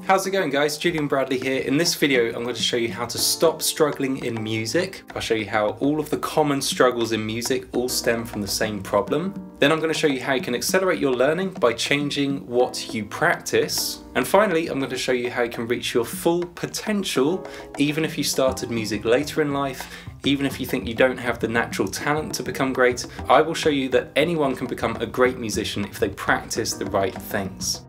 How's it going, guys? Julian Bradley here. In this video I'm going to show you how to stop struggling in music. I'll show you how all of the common struggles in music all stem from the same problem. Then I'm going to show you how you can accelerate your learning by changing what you practice. And finally I'm going to show you how you can reach your full potential even if you started music later in life. Even if you think you don't have the natural talent to become great, I will show you that anyone can become a great musician if they practice the right things.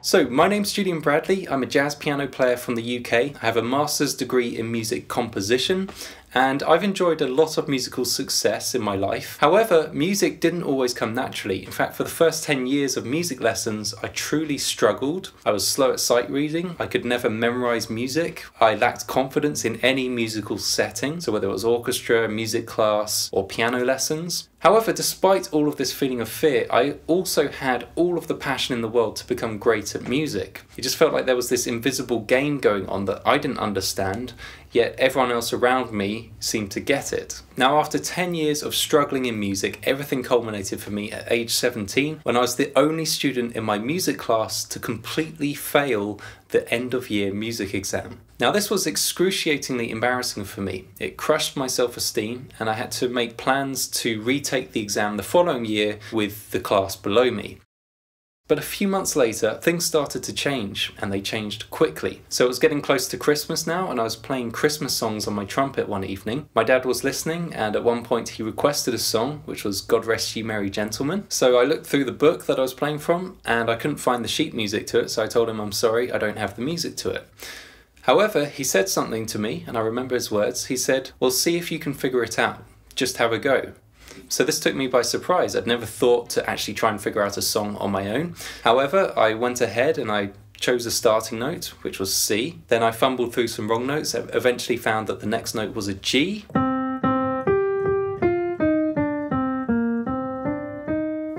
So, my name's Julian Bradley. I'm a jazz piano player from the UK. I have a master's degree in music composition, and I've enjoyed a lot of musical success in my life. However, music didn't always come naturally. In fact, for the first 10 years of music lessons, I truly struggled. I was slow at sight reading. I could never memorize music. I lacked confidence in any musical setting, so whether it was orchestra, music class, or piano lessons. However, despite all of this feeling of fear, I also had all of the passion in the world to become great at music. It just felt like there was this invisible game going on that I didn't understand, yet everyone else around me seemed to get it. Now, after 10 years of struggling in music, everything culminated for me at age 17 when I was the only student in my music class to completely fail the end of year music exam. Now, this was excruciatingly embarrassing for me. It crushed my self-esteem and I had to make plans to retake the exam the following year with the class below me. But a few months later, things started to change, and they changed quickly. So it was getting close to Christmas now, and I was playing Christmas songs on my trumpet one evening. My dad was listening, and at one point he requested a song, which was God Rest Ye Merry Gentlemen. So I looked through the book that I was playing from, and I couldn't find the sheet music to it, so I told him, I'm sorry, I don't have the music to it. However, he said something to me, and I remember his words. He said, well, see if you can figure it out. Just have a go. So this took me by surprise. I'd never thought to actually try and figure out a song on my own. However, I went ahead and I chose a starting note, which was C. Then I fumbled through some wrong notes, eventually found that the next note was a G.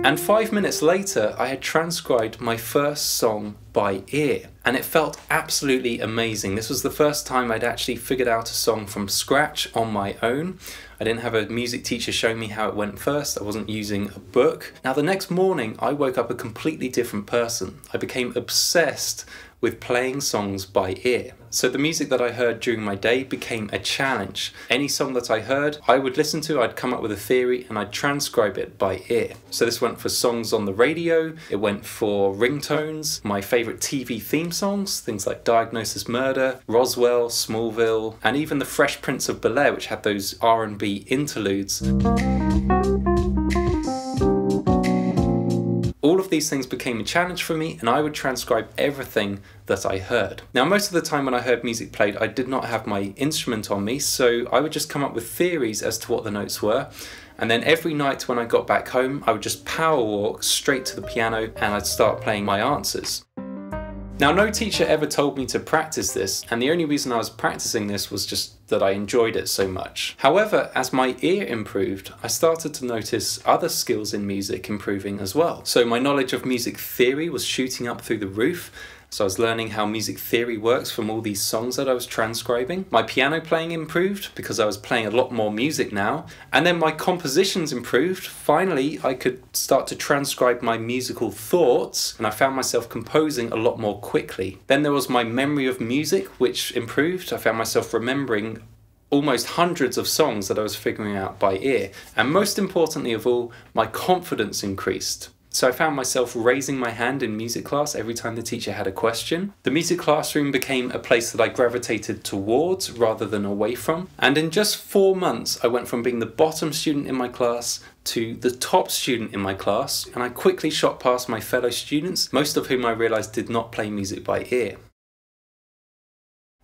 And 5 minutes later, I had transcribed my first song by ear. And it felt absolutely amazing. This was the first time I'd actually figured out a song from scratch on my own. I didn't have a music teacher show me how it went first. I wasn't using a book. Now, the next morning, I woke up a completely different person. I became obsessed with playing songs by ear. So the music that I heard during my day became a challenge. Any song that I heard, I would listen to, I'd come up with a theory and I'd transcribe it by ear. So this went for songs on the radio, it went for ringtones, my favourite TV theme songs, things like Diagnosis Murder, Roswell, Smallville, and even The Fresh Prince of Bel-Air, which had those R&B interludes. All of these things became a challenge for me, and I would transcribe everything that I heard. Now, most of the time when I heard music played, I did not have my instrument on me, so I would just come up with theories as to what the notes were. And then every night when I got back home, I would just power walk straight to the piano and I'd start playing my answers. Now, no teacher ever told me to practice this, and the only reason I was practicing this was just that I enjoyed it so much. However, as my ear improved, I started to notice other skills in music improving as well. So my knowledge of music theory was shooting up through the roof. So I was learning how music theory works from all these songs that I was transcribing. My piano playing improved because I was playing a lot more music now. And then my compositions improved. Finally, I could start to transcribe my musical thoughts, and I found myself composing a lot more quickly. Then there was my memory of music, which improved. I found myself remembering almost hundreds of songs that I was figuring out by ear. And most importantly of all, my confidence increased. So I found myself raising my hand in music class every time the teacher had a question. The music classroom became a place that I gravitated towards rather than away from. And in just 4 months, I went from being the bottom student in my class to the top student in my class. And I quickly shot past my fellow students, most of whom I realized did not play music by ear.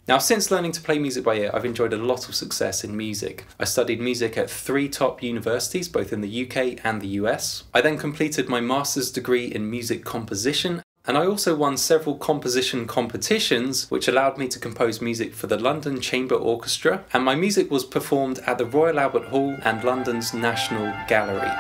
Now, since learning to play music by ear, I've enjoyed a lot of success in music. I studied music at 3 top universities, both in the UK and the US. I then completed my master's degree in music composition, and I also won several composition competitions, which allowed me to compose music for the London Chamber Orchestra, and my music was performed at the Royal Albert Hall and London's National Gallery.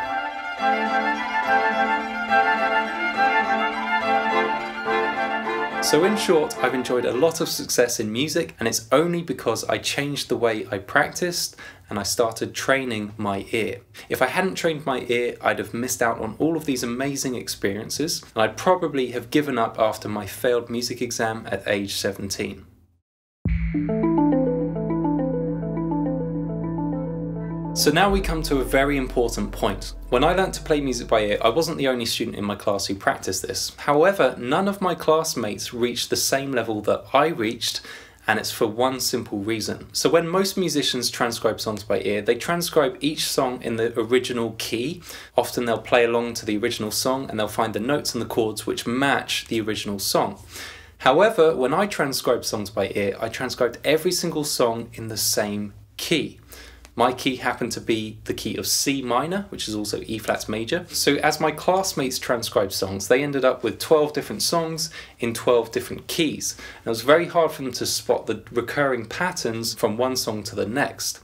So in short, I've enjoyed a lot of success in music, and it's only because I changed the way I practiced and I started training my ear. If I hadn't trained my ear, I'd have missed out on all of these amazing experiences, and I'd probably have given up after my failed music exam at age 17. So now we come to a very important point. When I learnt to play music by ear, I wasn't the only student in my class who practiced this. However, none of my classmates reached the same level that I reached, and it's for one simple reason. So when most musicians transcribe songs by ear, they transcribe each song in the original key. Often they'll play along to the original song and they'll find the notes and the chords which match the original song. However, when I transcribe songs by ear, I transcribed every single song in the same key. My key happened to be the key of C minor, which is also E flat major. So as my classmates transcribed songs, they ended up with 12 different songs in 12 different keys. And it was very hard for them to spot the recurring patterns from one song to the next.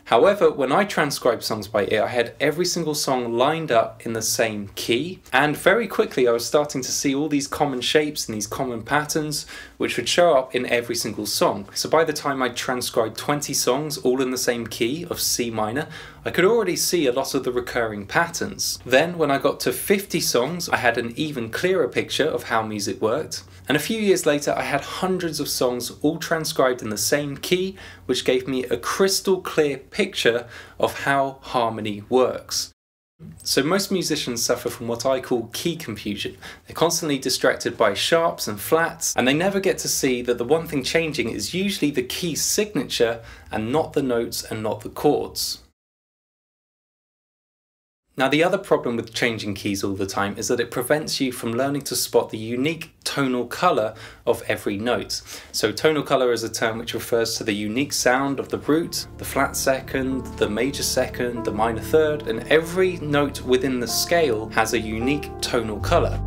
However, when I transcribed songs by ear, I had every single song lined up in the same key, and very quickly I was starting to see all these common shapes and these common patterns which would show up in every single song. So by the time I transcribed 20 songs all in the same key of C minor, I could already see a lot of the recurring patterns. Then when I got to 50 songs, I had an even clearer picture of how music worked. And a few years later, I had hundreds of songs all transcribed in the same key, which gave me a crystal clear picture of how harmony works. So most musicians suffer from what I call key confusion. They're constantly distracted by sharps and flats, and they never get to see that the one thing changing is usually the key signature and not the notes and not the chords. Now, the other problem with changing keys all the time is that it prevents you from learning to spot the unique tonal colour of every note. So tonal colour is a term which refers to the unique sound of the root, the flat second, the major second, the minor third, and every note within the scale has a unique tonal colour.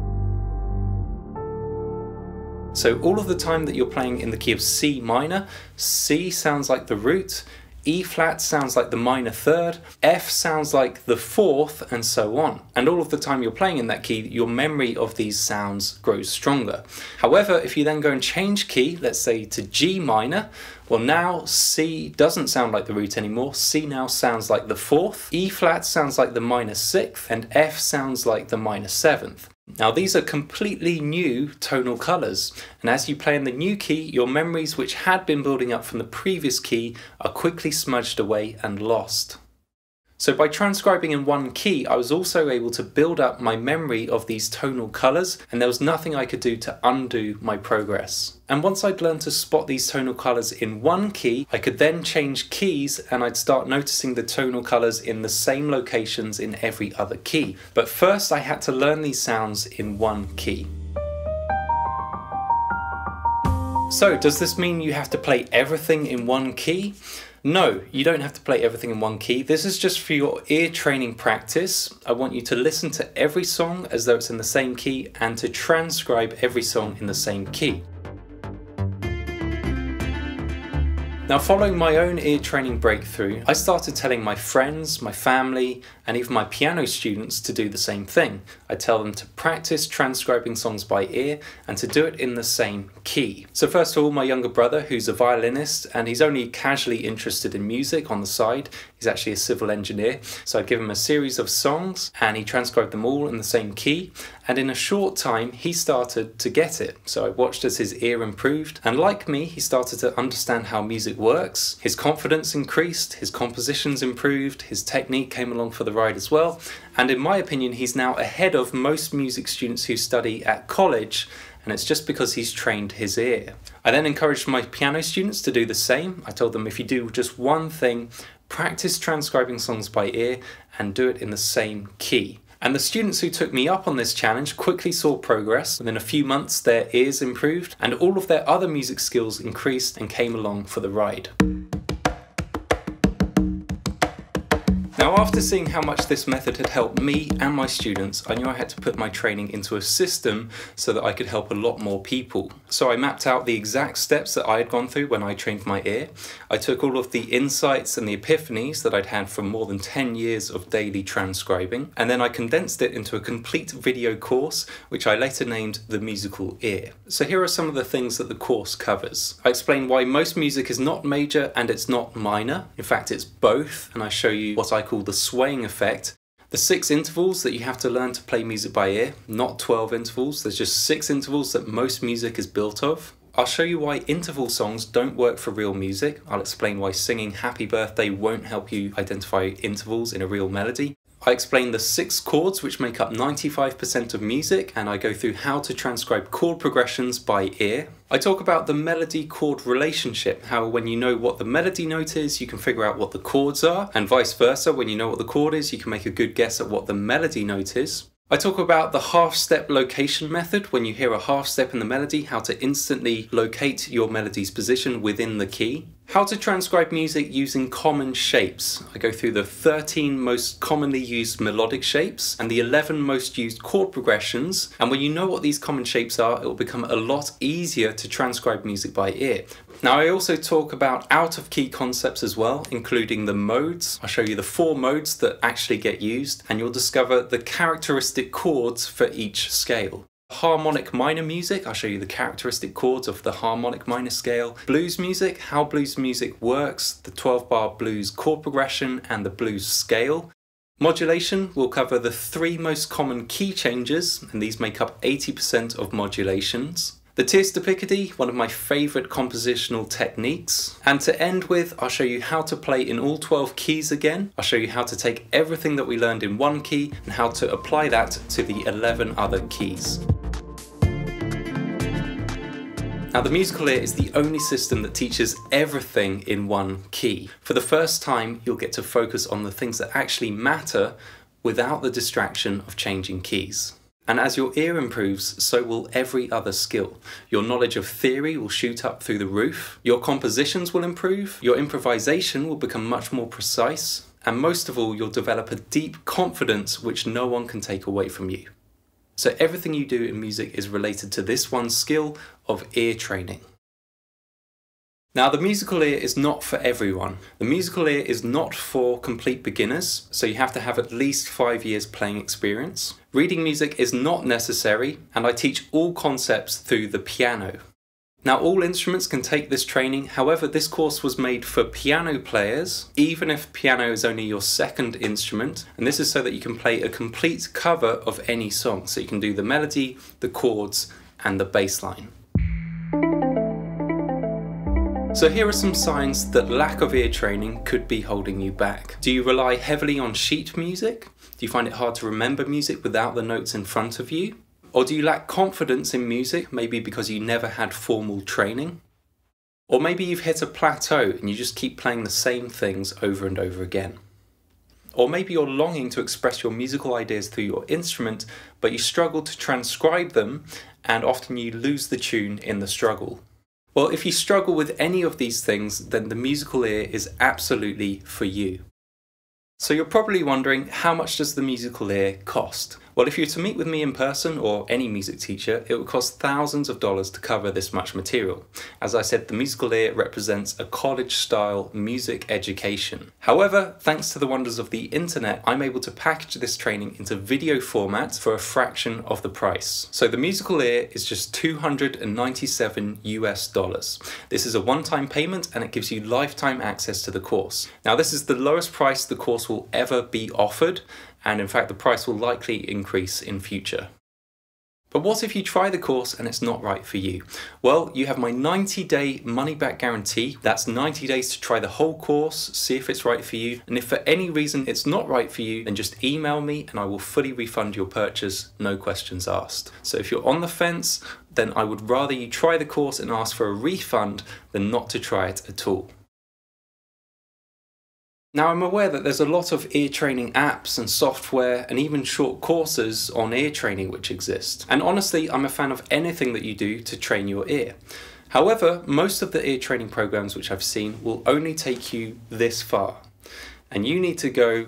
So all of the time that you're playing in the key of C minor, C sounds like the root, E flat sounds like the minor third, F sounds like the fourth, and so on. And all of the time you're playing in that key, your memory of these sounds grows stronger. However, if you then go and change key, let's say to G minor, well, now C doesn't sound like the root anymore. C now sounds like the fourth, E flat sounds like the minor sixth, and F sounds like the minor seventh. Now these are completely new tonal colours, and as you play in the new key, your memories which had been building up from the previous key are quickly smudged away and lost. So by transcribing in one key, I was also able to build up my memory of these tonal colours, and there was nothing I could do to undo my progress. And once I'd learned to spot these tonal colours in one key, I could then change keys and I'd start noticing the tonal colours in the same locations in every other key. But first I had to learn these sounds in one key. So does this mean you have to play everything in one key? No, you don't have to play everything in one key. This is just for your ear training practice. I want you to listen to every song as though it's in the same key and to transcribe every song in the same key. Now, following my own ear training breakthrough, I started telling my friends, my family, and even my piano students to do the same thing. I tell them to practice transcribing songs by ear and to do it in the same key. So first of all, my younger brother, who's a violinist, and he's only casually interested in music on the side. He's actually a civil engineer. So I give him a series of songs and he transcribed them all in the same key. And in a short time, he started to get it. So I watched as his ear improved. And like me, he started to understand how music works. His confidence increased, his compositions improved, his technique came along for the ride as well. And in my opinion, he's now ahead of most music students who study at college. And it's just because he's trained his ear. I then encouraged my piano students to do the same. I told them if you do just one thing, practice transcribing songs by ear and do it in the same key. And the students who took me up on this challenge quickly saw progress. Within a few months, their ears improved and all of their other music skills increased and came along for the ride. Now, After seeing how much this method had helped me and my students, I knew I had to put my training into a system so that I could help a lot more people. So I mapped out the exact steps that I had gone through when I trained my ear. I took all of the insights and the epiphanies that I'd had from more than 10 years of daily transcribing, and then I condensed it into a complete video course, which I later named The Musical Ear. So here are some of the things that the course covers. I explain why most music is not major and it's not minor. In fact, it's both, and I show you what I call the swaying effect. The 6 intervals that you have to learn to play music by ear, not 12 intervals. There's just 6 intervals that most music is built of. I'll show you why interval songs don't work for real music. I'll explain why singing Happy Birthday won't help you identify intervals in a real melody. I explain the 6 chords which make up 95% of music, and I go through how to transcribe chord progressions by ear. I talk about the melody-chord relationship, how when you know what the melody note is, you can figure out what the chords are, and vice versa, when you know what the chord is, you can make a good guess at what the melody note is. I talk about the half-step location method. When you hear a half step in the melody, how to instantly locate your melody's position within the key. How to transcribe music using common shapes. I go through the 13 most commonly used melodic shapes and the 11 most used chord progressions. And when you know what these common shapes are, it will become a lot easier to transcribe music by ear. Now, I also talk about out-of-key concepts as well, including the modes. I'll show you the 4 modes that actually get used, and you'll discover the characteristic chords for each scale. Harmonic minor music, I'll show you the characteristic chords of the harmonic minor scale. Blues music, how blues music works, the 12-bar blues chord progression and the blues scale. Modulation will cover the 3 most common key changes, and these make up 80% of modulations. The tierce de Picardy, one of my favourite compositional techniques. And to end with, I'll show you how to play in all 12 keys again. I'll show you how to take everything that we learned in one key and how to apply that to the 11 other keys. Now, the Musical Ear is the only system that teaches everything in one key. For the first time, you'll get to focus on the things that actually matter without the distraction of changing keys. And as your ear improves, so will every other skill. Your knowledge of theory will shoot up through the roof, your compositions will improve, your improvisation will become much more precise, and most of all, you'll develop a deep confidence which no one can take away from you. So everything you do in music is related to this one skill of ear training. Now, the Musical Ear is not for everyone. The Musical Ear is not for complete beginners, so you have to have at least 5 years playing experience. Reading music is not necessary, and I teach all concepts through the piano. Now, all instruments can take this training, however, this course was made for piano players, even if piano is only your 2nd instrument, and this is so that you can play a complete cover of any song, so you can do the melody, the chords, and the bass line. So here are some signs that lack of ear training could be holding you back. Do you rely heavily on sheet music? Do you find it hard to remember music without the notes in front of you? Or do you lack confidence in music, maybe because you never had formal training? Or maybe you've hit a plateau and you just keep playing the same things over and over again. Or maybe you're longing to express your musical ideas through your instrument, but you struggle to transcribe them, and often you lose the tune in the struggle. Well, if you struggle with any of these things, then the Musical Ear is absolutely for you. So you're probably wondering, how much does the Musical Ear cost? Well, if you were to meet with me in person or any music teacher, it would cost thousands of dollars to cover this much material. As I said, the Musical Ear represents a college-style music education. However, thanks to the wonders of the internet, I'm able to package this training into video format for a fraction of the price. So the Musical Ear is just $297 US. This is a one-time payment and it gives you lifetime access to the course. Now, this is the lowest price the course will ever be offered, and in fact the price will likely increase in future. But what if you try the course and it's not right for you? Well, you have my 90-day money-back guarantee. That's 90 days to try the whole course, see if it's right for you, and if for any reason it's not right for you, then just email me and I will fully refund your purchase, no questions asked. So if you're on the fence, then I would rather you try the course and ask for a refund than not to try it at all. Now, I'm aware that there's a lot of ear training apps and software and even short courses on ear training which exist. And honestly, I'm a fan of anything that you do to train your ear. However, most of the ear training programs which I've seen will only take you this far. And you need to go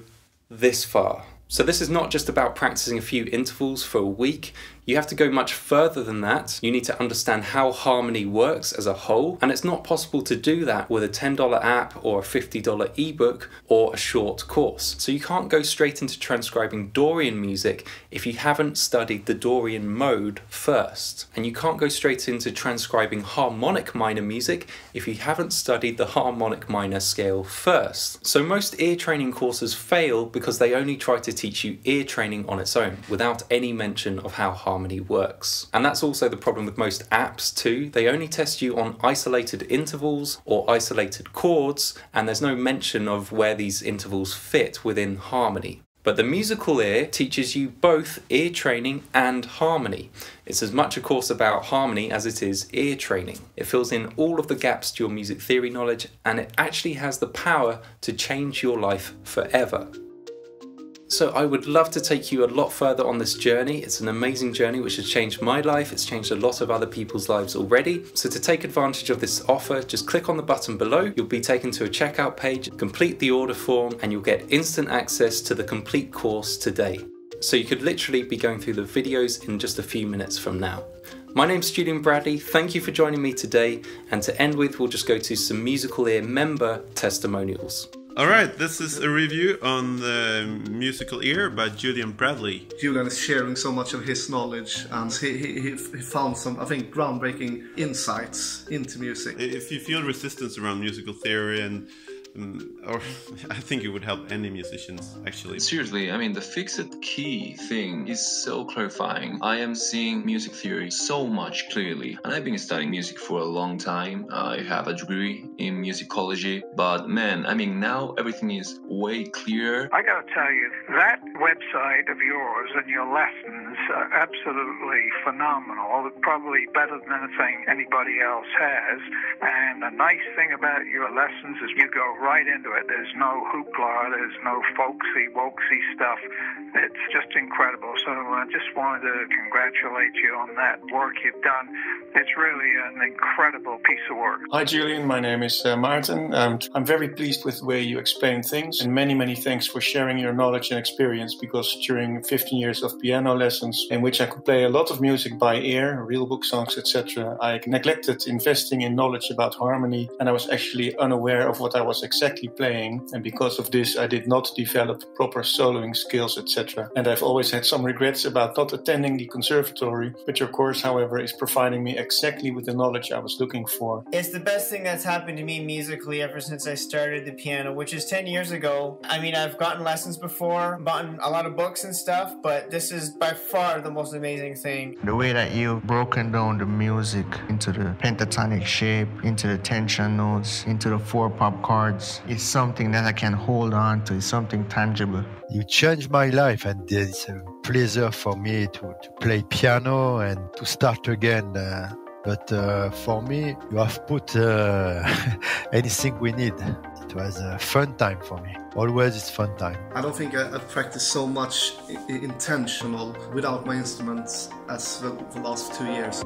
this far. So this is not just about practicing a few intervals for a week. You have to go much further than that. You need to understand how harmony works as a whole, and it's not possible to do that with a $10 app or a $50 ebook or a short course. So you can't go straight into transcribing Dorian music if you haven't studied the Dorian mode first. And you can't go straight into transcribing harmonic minor music if you haven't studied the harmonic minor scale first. So most ear training courses fail because they only try to teach you ear training on its own without any mention of how harmony works. And that's also the problem with most apps too. They only test you on isolated intervals or isolated chords, and there's no mention of where these intervals fit within harmony. But the musical ear teaches you both ear training and harmony. It's as much a course about harmony as it is ear training. It fills in all of the gaps to your music theory knowledge, and it actually has the power to change your life forever. So I would love to take you a lot further on this journey. It's an amazing journey which has changed my life. It's changed a lot of other people's lives already. So to take advantage of this offer, just click on the button below. You'll be taken to a checkout page, complete the order form, and you'll get instant access to the complete course today. So you could literally be going through the videos in just a few minutes from now. My name's Julian Bradley, thank you for joining me today, and to end with, we'll just go to some Musical Ear member testimonials. Alright, this is a review on the Musical Ear by Julian Bradley. Julian is sharing so much of his knowledge, and he found some, I think, groundbreaking insights into music. If you feel resistance around musical theory or I think it would help any musicians, actually. Seriously, I mean, the fixed key thing is so clarifying. I am seeing music theory so much clearly, and I've been studying music for a long time. I have a degree in musicology, but man, I mean, now everything is way clearer. I gotta tell you, that website of yours and your lessons are absolutely phenomenal. Probably better than anything anybody else has. And the nice thing about your lessons is you go right into it. There's no hoopla, there's no folksy, wokesy stuff. It's just incredible. So I just wanted to congratulate you on that work you've done. It's really an incredible piece of work. Hi Julian, my name is Martin. I'm very pleased with the way you explain things, and many thanks for sharing your knowledge and experience, because during 15 years of piano lessons, in which I could play a lot of music by ear, real book songs, etc., I neglected investing in knowledge about harmony, and I was actually unaware of what I was exactly playing, and because of this I did not develop proper soloing skills, etc. And I've always had some regrets about not attending the conservatory, but your course, however, is providing me exactly with the knowledge I was looking for. It's the best thing that's happened to me musically ever since I started the piano, which is 10 years ago. I mean, I've gotten lessons before, bought a lot of books and stuff, but this is by far the most amazing thing. The way that you've broken down the music into the pentatonic shape, into the tension notes, into the 4 pop chords, is something that I can hold on to. It's something tangible. You changed my life, and it's a pleasure for me to play piano and to start again. But for me, you have put anything we need. It was a fun time for me. Always it's fun time. I don't think I've practiced so much intentional without my instruments as the last 2 years.